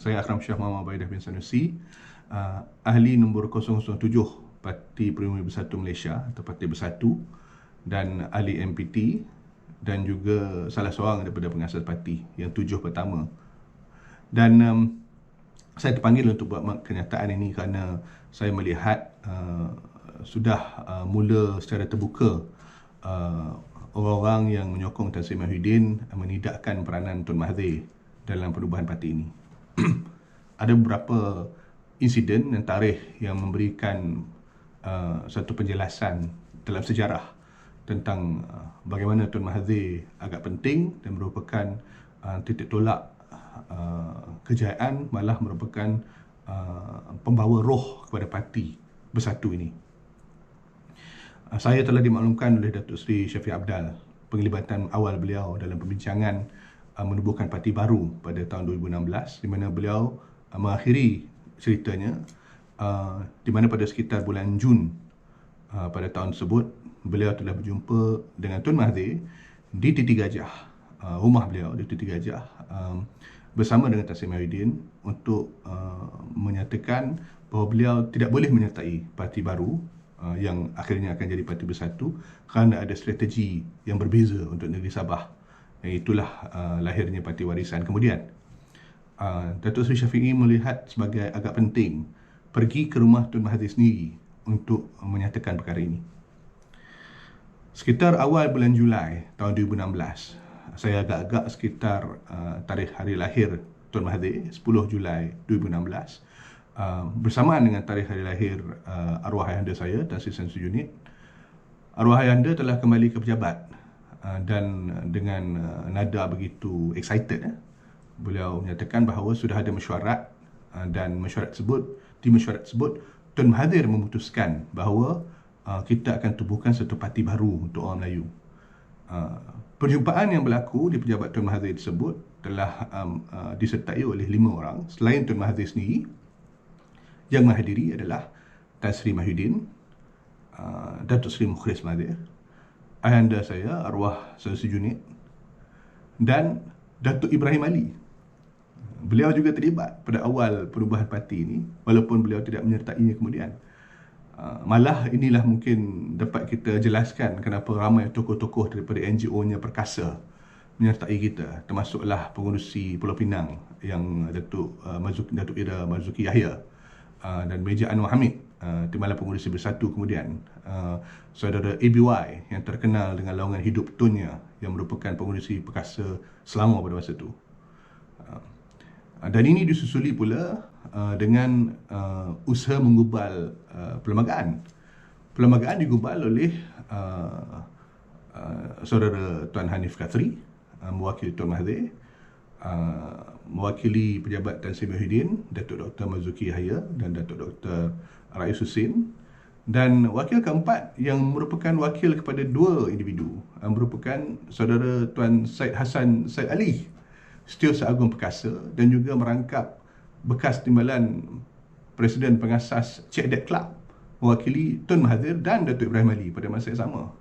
Saya Akram Shah Muhammad Baidah bin Sanusi, ahli nombor 007 Parti Peribumi Bersatu Malaysia atau Parti Bersatu, dan ahli MPT, dan juga salah seorang daripada pengasas parti yang 7 pertama. Dan saya terpanggil untuk buat kenyataan ini kerana saya melihat sudah mula secara terbuka orang-orang yang menyokong Tan Sri Mahyudin menidakkan peranan Tun Mahathir dalam perubahan parti ini. Ada beberapa insiden dan tarikh yang memberikan satu penjelasan dalam sejarah tentang bagaimana Tun Mahathir agak penting dan merupakan titik tolak kejayaan, malah merupakan pembawa roh kepada parti Bersatu ini. Saya telah dimaklumkan oleh Datuk Seri Syafiq Apdal penglibatan awal beliau dalam perbincangan menubuhkan parti baru pada tahun 2016, di mana beliau mengakhiri ceritanya di mana pada sekitar bulan Jun pada tahun tersebut beliau telah berjumpa dengan Tun Mahathir di Titi Gajah, rumah beliau di Titi Gajah, bersama dengan Tan Sri Mahyudin untuk menyatakan bahawa beliau tidak boleh menyertai parti baru yang akhirnya akan jadi Parti Bersatu kerana ada strategi yang berbeza untuk negeri Sabah. Itulah lahirnya Parti Warisan kemudian. Datuk Seri Syafiq melihat sebagai agak penting pergi ke rumah Tun Mahathir sendiri untuk menyatakan perkara ini. Sekitar awal bulan Julai tahun 2016, saya agak-agak sekitar tarikh hari lahir Tun Mahathir, 10 Julai 2016, bersamaan dengan tarikh hari lahir arwah ayahanda saya, Tan Sri Samsudin. Arwah ayahanda telah kembali ke pejabat dan dengan nada begitu excited, beliau menyatakan bahawa sudah ada mesyuarat dan di mesyuarat tersebut Tun Mahathir memutuskan bahawa kita akan tubuhkan satu parti baru untuk orang Melayu. Perjumpaan yang berlaku di pejabat Tun Mahathir tersebut telah disertai oleh 5 orang selain Tun Mahathir sendiri. Yang menghadiri adalah Tan Sri Mahyudin, Datuk Seri Mukhlis Mahathir, ayahanda saya arwah Sanusi Junid, dan Datuk Ibrahim Ali. Beliau juga terlibat pada awal perubahan parti ini walaupun beliau tidak menyertainya kemudian. Malah inilah mungkin dapat kita jelaskan kenapa ramai tokoh-tokoh daripada NGO-nya perkasa menyertai kita, termasuklah pengurusi Pulau Pinang yang Datuk Ira Marzuki Yahya, dan Meja Anwar Hamid, Timbalan Pengurusi Bersatu kemudian, saudara ABY yang terkenal dengan laungan hidup Tunnya yang merupakan pengurusi perkasa Selangor pada masa itu. Dan ini disusuli pula dengan usaha menggubal perlembagaan. Perlembagaan digubal oleh saudara Tuan Hanif Kathri, mewakili Tun Mahathir, mewakili pejabat Tan Sri Mahyudin, Datuk Dr. Marzuki Yahya dan Datuk Dr. Rais Husin, dan wakil keempat yang merupakan wakil kepada 2 individu merupakan saudara Tuan Syed Hassan Syed Ali, Setiausaha Agung Perkasa, dan juga merangkap bekas timbalan Presiden Pengasas Cik Dek Club, mewakili Tun Mahathir dan Datuk Ibrahim Ali pada masa yang sama.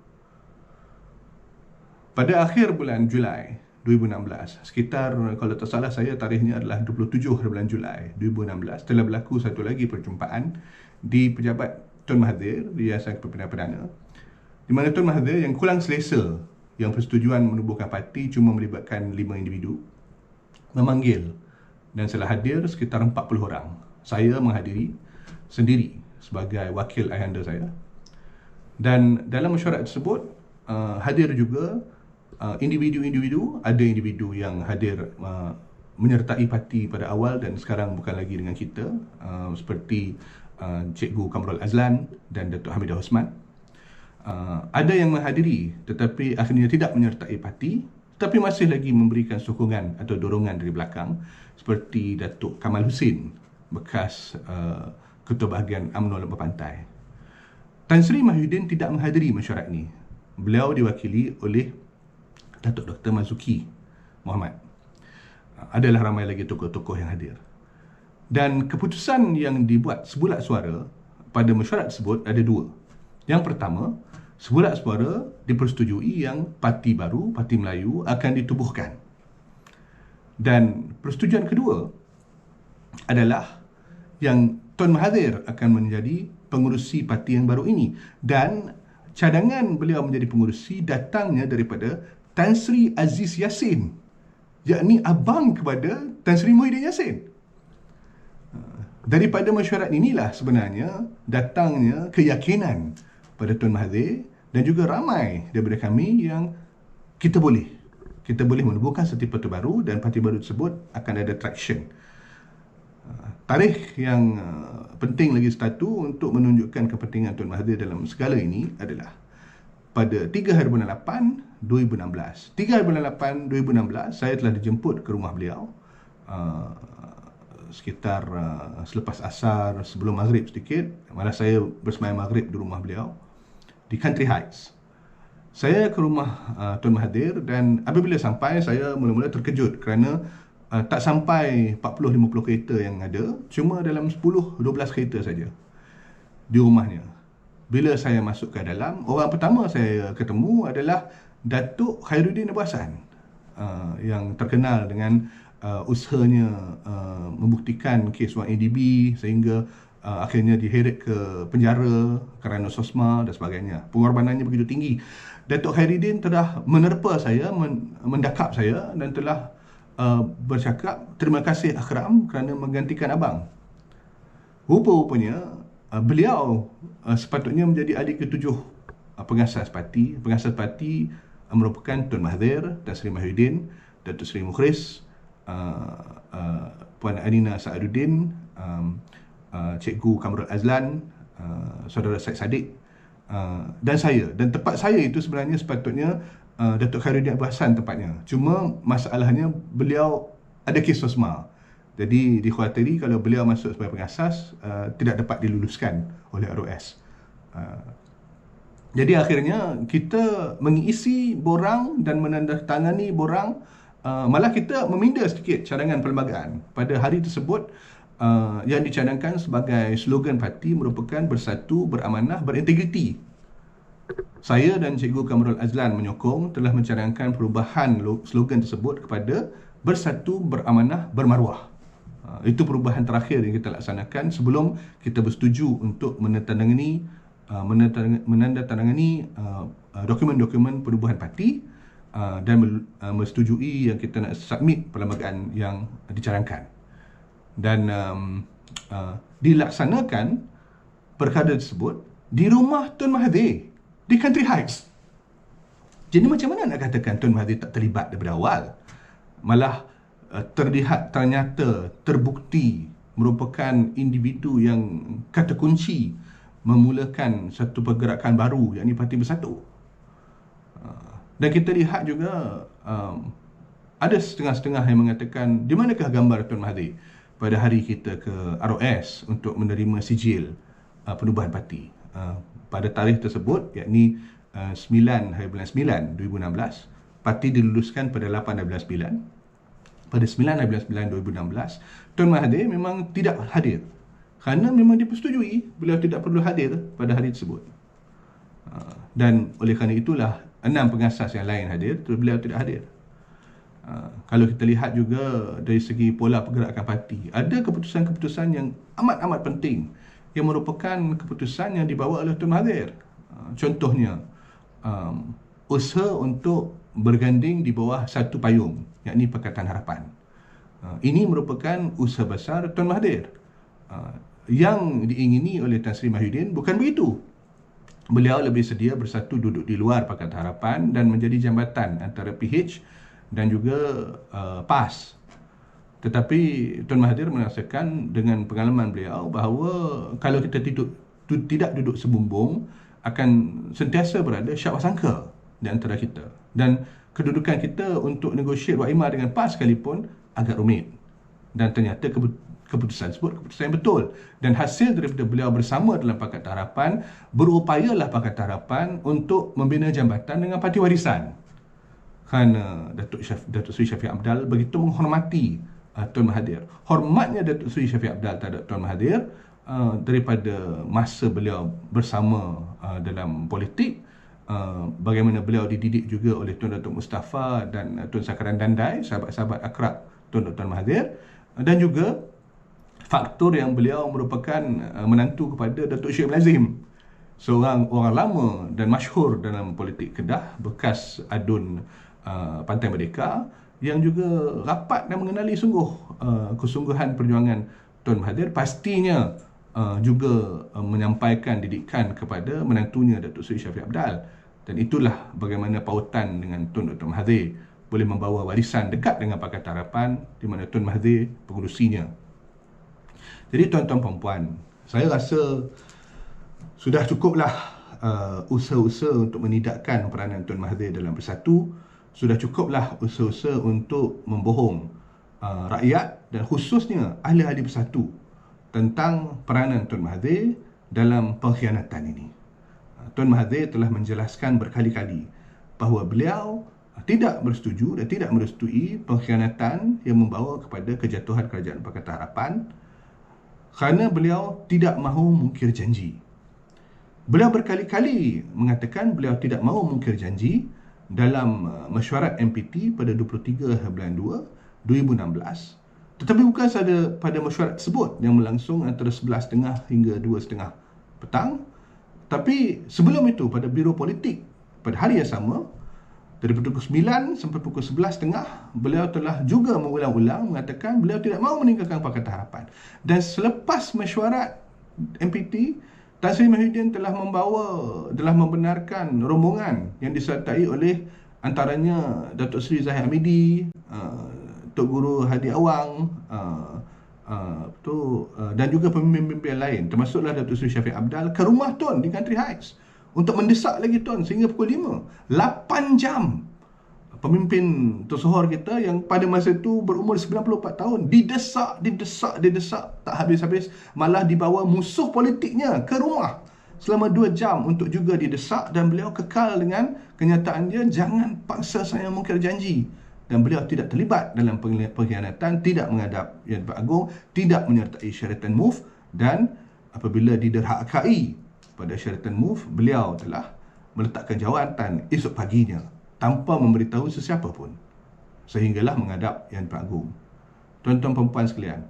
Pada akhir bulan Julai 2016, sekitar, kalau tak salah saya, tarikhnya adalah 27 bulan Julai 2016, telah berlaku satu lagi perjumpaan di pejabat Tun Mahathir di Yayasan Kepimpinan Perdana, di mana Tun Mahathir yang kurang selesa yang persetujuan menubuhkan parti cuma melibatkan 5 individu, memanggil dan telah hadir sekitar 40 orang. Saya menghadiri sendiri sebagai wakil ayahanda saya, dan dalam mesyuarat tersebut hadir juga individu-individu. Ada individu yang hadir menyertai parti pada awal dan sekarang bukan lagi dengan kita, seperti Cikgu Kamrul Azlan dan Datuk Hamidah Osman. Ada yang menghadiri tetapi akhirnya tidak menyertai parti, tetapi masih lagi memberikan sokongan atau dorongan dari belakang, seperti Datuk Kamal Husin, bekas Ketua Bahagian UMNO Lembah Pantai. Tan Sri Mahyudin tidak menghadiri mesyuarat ini. Beliau diwakili oleh Datuk Dr. Marzuki Muhammad. Adalah ramai lagi tokoh-tokoh yang hadir. Dan keputusan yang dibuat sebulat suara pada mesyuarat tersebut ada 2. Yang pertama, sebulat suara dipersetujui yang parti baru, Parti Melayu, akan ditubuhkan. Dan persetujuan kedua adalah yang Tun Mahathir akan menjadi pengurusi parti yang baru ini, dan cadangan beliau menjadi pengurusi datangnya daripada Tan Sri Aziz Yassin, yakni abang kepada Tan Sri Muhyiddin Yassin. Daripada mesyuarat inilah sebenarnya datangnya keyakinan pada Tun Mahathir dan juga ramai daripada kami yang kita boleh menubuhkan satu parti baru, dan parti baru tersebut akan ada traction. Tarikh yang penting lagi satu untuk menunjukkan kepentingan Tun Mahathir dalam segala ini adalah pada 3 hari bulan 8 2016. 3 hari bulan 8 2016 saya telah dijemput ke rumah beliau sekitar selepas asar, sebelum maghrib sedikit. Malah saya bersemayam maghrib di rumah beliau di Country Heights. Saya ke rumah Tun Mahathir, dan apabila sampai saya mula-mula terkejut kerana tak sampai 40-50 kereta yang ada, cuma dalam 10-12 kereta saja di rumahnya. Bila saya masuk ke dalam, orang pertama saya ketemu adalah Datuk Khairuddin Abu Hassan, yang terkenal dengan usahanya membuktikan kes wang ADB sehingga akhirnya diheret ke penjara kerana sosma dan sebagainya. Pengorbanannya begitu tinggi. Datuk Khairuddin telah menerpa saya, mendakap saya dan telah bercakap, terima kasih Akram kerana menggantikan abang. Rupa-rupanya beliau sepatutnya menjadi adik ke-7 pengasas parti. Pengasas parti merupakan Tun Mahathir, Tan Sri Muhyiddin, Datuk Seri Mukhris, Puan Anina Sa'aduddin, Cikgu Kamrul Azlan, Saudara Syed Saddiq, dan saya. Dan tempat saya itu sebenarnya sepatutnya Datuk Khairuddin Abu Hassan tempatnya. Cuma masalahnya beliau ada kes sosma. Jadi dikhawatiri kalau beliau masuk sebagai pengasas tidak dapat diluluskan oleh ROS. Jadi akhirnya kita mengisi borang dan menandatangani borang. Malah kita meminda sedikit cadangan perlembagaan. Pada hari tersebut yang dicadangkan sebagai slogan parti merupakan bersatu, beramanah, berintegriti. Saya dan Cikgu Kamrul Azlan menyokong telah mencadangkan perubahan slogan tersebut kepada bersatu, beramanah, bermaruah. Itu perubahan terakhir yang kita laksanakan sebelum kita bersetuju untuk menandatangani dokumen-dokumen perubahan parti dan menyetujui yang kita nak submit perlembagaan yang dicadangkan. Dan dilaksanakan perkara tersebut di rumah Tun Mahathir di Country Heights. Jadi macam mana nak katakan Tun Mahathir tak terlibat daripada awal? Malah terlihat, ternyata, terbukti merupakan individu yang kata kunci memulakan satu pergerakan baru, yakni Parti Bersatu. Dan kita lihat juga ada setengah-setengah yang mengatakan di manakah gambar Tun Mahathir pada hari kita ke ROS untuk menerima sijil penubuhan parti. Pada tarikh tersebut, yakni 9 hari bulan 9 2016, parti diluluskan pada 8 hari bulan 9. Pada 9 hari bulan 9 2016, Tun Mahathir memang tidak hadir kerana memang dipersetujui beliau tidak perlu hadir pada hari tersebut. Dan oleh kerana itulah 6 pengasas yang lain hadir, beliau tidak hadir. Kalau kita lihat juga dari segi pola pergerakan parti, ada keputusan-keputusan yang amat-amat penting yang merupakan keputusan yang dibawa oleh Tun Mahathir. Contohnya, usaha untuk berganding di bawah satu payung, yakni Pakatan Harapan. Ini merupakan usaha besar Tun Mahathir. Yang diingini oleh Tan Sri Muhyiddin bukan begitu. Beliau lebih sedia bersatu duduk di luar Pakatan Harapan dan menjadi jambatan antara PH dan juga PAS. Tetapi Tun Mahathir merasakan dengan pengalaman beliau bahawa kalau kita tidak duduk sebumbung, akan sentiasa berada syak wasangka di antara kita. Dan kedudukan kita untuk negosiat waimah dengan PAS sekalipun agak rumit. Dan ternyata keputusan tersebut keputusan yang betul. Dan hasil daripada beliau bersama dalam Pakatan Harapan, berupayalah Pakatan Harapan untuk membina jambatan dengan Parti Warisan. Kerana Datuk Seri Shafie Apdal begitu menghormati Tun Mahathir. Hormatnya Datuk Seri Shafie Apdal terhadap Tun Mahathir daripada masa beliau bersama dalam politik, bagaimana beliau dididik juga oleh Tun Datuk Mustafa dan Tun Sakaran Dandai, sahabat-sahabat akrab Tun Dr. Mahathir, dan juga faktor yang beliau merupakan menantu kepada Datuk Syed Lazim, seorang orang lama dan masyhur dalam politik Kedah, bekas adun Pantai Merdeka, yang juga rapat dan mengenali sungguh kesungguhan perjuangan Tun Mahathir. Pastinya juga menyampaikan didikan kepada menantunya Datuk Seri Shafie Apdal, dan itulah bagaimana pautan dengan Tun Dr. Mahathir boleh membawa warisan dekat dengan Pakatan Harapan, di mana Tun Mahathir pengurusinya. Jadi tuan-tuan perempuan, saya rasa sudah cukuplah usaha-usaha untuk menidakkan peranan Tun Mahathir dalam Bersatu. Sudah cukuplah usaha-usaha untuk membohong rakyat dan khususnya ahli-ahli Bersatu tentang peranan Tun Mahathir dalam pengkhianatan ini. Tun Mahathir telah menjelaskan berkali-kali bahawa beliau tidak bersetuju dan tidak merestui pengkhianatan yang membawa kepada kejatuhan kerajaan Pakatan Harapan, kerana beliau tidak mahu mungkir janji. Beliau berkali-kali mengatakan beliau tidak mahu mungkir janji dalam mesyuarat MPT pada 23 bulan 2, 2016. Tetapi bukan sahaja pada mesyuarat tersebut yang berlangsung antara 11.30 hingga 2.30 petang, tapi sebelum itu pada Biro Politik pada hari yang sama, dari pukul 9 sampai pukul 11.30, beliau telah juga mengulang-ulang mengatakan beliau tidak mahu meninggalkan Pakatan Harapan. Dan selepas mesyuarat MPT, Tan Sri Mahyudin telah membenarkan rombongan yang disertai oleh antaranya Datuk Seri Zahid Hamidi, Tok Guru Hadi Awang, dan juga pemimpin-pemimpin lain, termasuklah Datuk Seri Shafie Apdal, ke rumah Tun di Country Heights untuk mendesak lagi Tun sehingga pukul 5. 8 jam pemimpin tersohor kita yang pada masa itu berumur 94 tahun didesak, tak habis-habis, malah dibawa musuh politiknya ke rumah selama 2 jam untuk juga didesak, dan beliau kekal dengan kenyataan dia, jangan paksa saya mungkir janji. Dan beliau tidak terlibat dalam pengkhianatan, tidak menghadap Yang Agung, tidak menyertai Sheraton Move, dan apabila diderhakai pada Sheraton Move, beliau telah meletakkan jawatan esok paginya tanpa memberitahu sesiapa pun, sehinggalah menghadap Yang Agung. Tuan-tuan perempuan sekalian,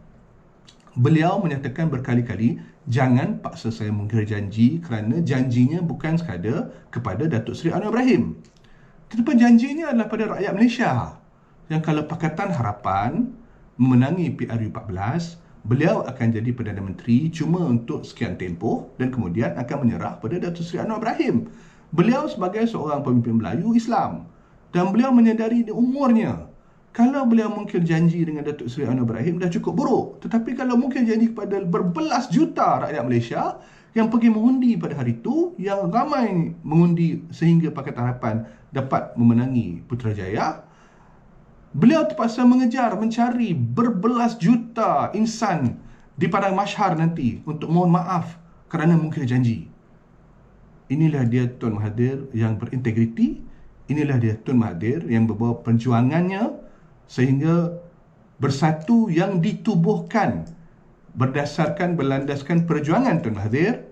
beliau menyatakan berkali-kali, jangan paksa saya mungkir janji, kerana janjinya bukan sekadar kepada Datuk Seri Anwar Ibrahim, tetapi janjinya adalah pada rakyat Malaysia, yang kalau Pakatan Harapan memenangi PRU14, beliau akan jadi Perdana Menteri cuma untuk sekian tempoh dan kemudian akan menyerah pada Datuk Seri Anwar Ibrahim. Beliau sebagai seorang pemimpin Melayu Islam, dan beliau menyadari di umurnya, kalau beliau mungkir janji dengan Datuk Seri Anwar Ibrahim dah cukup buruk, tetapi kalau mungkir janji kepada berbelas juta rakyat Malaysia yang pergi mengundi pada hari itu, yang ramai mengundi sehingga Pakatan Harapan dapat memenangi Putrajaya, beliau terpaksa mencari berbelas juta insan di Padang Mahsyar nanti untuk mohon maaf kerana mungkir janji. Inilah dia Tun Mahathir yang berintegriti, inilah dia Tun Mahathir yang membawa perjuangannya sehingga Bersatu yang ditubuhkan berlandaskan perjuangan Tun Mahathir.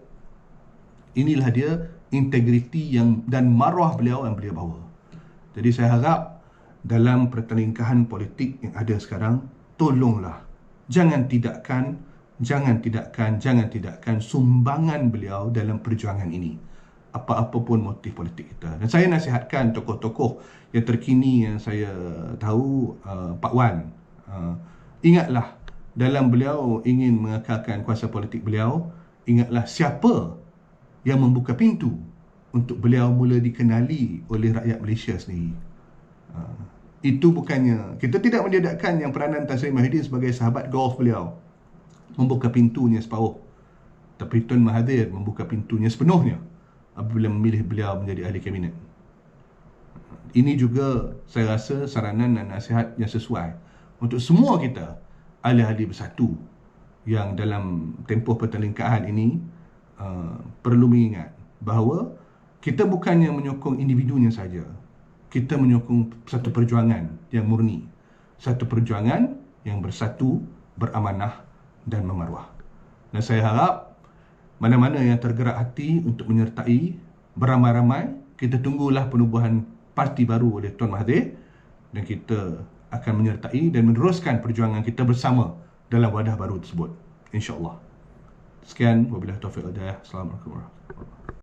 Inilah dia integriti dan maruah beliau yang beliau bawa. Jadi saya harap dalam pertelingkahan politik yang ada sekarang, tolonglah jangan tidakkan sumbangan beliau dalam perjuangan ini, apa-apa pun motif politik kita. Dan saya nasihatkan tokoh-tokoh yang terkini yang saya tahu, Pak Wan, ingatlah dalam beliau ingin mengekalkan kuasa politik beliau, ingatlah siapa yang membuka pintu untuk beliau mula dikenali oleh rakyat Malaysia sendiri. Itu bukannya, kita tidak meniadakan yang peranan Tan Sri Mahyudin sebagai sahabat golf beliau membuka pintunya separuh, tapi Tun Mahathir membuka pintunya sepenuhnya apabila memilih beliau menjadi ahli kabinet. Ini juga saya rasa saranan dan nasihat yang sesuai untuk semua kita, ahli-ahli Bersatu, yang dalam tempoh pertelingkahan ini perlu mengingat bahawa kita bukannya menyokong individunya saja, kita menyokong satu perjuangan yang murni, satu perjuangan yang bersatu, beramanah dan memarwah. Dan saya harap mana-mana yang tergerak hati untuk menyertai beramai-ramai, kita tunggulah penubuhan parti baru oleh Tun Mahathir, dan kita akan menyertai dan meneruskan perjuangan kita bersama dalam wadah baru tersebut. insya-Allah. Sekian, wabillahi taufiq wal hidayah. Assalamualaikum warahmatullahi wabarakatuh.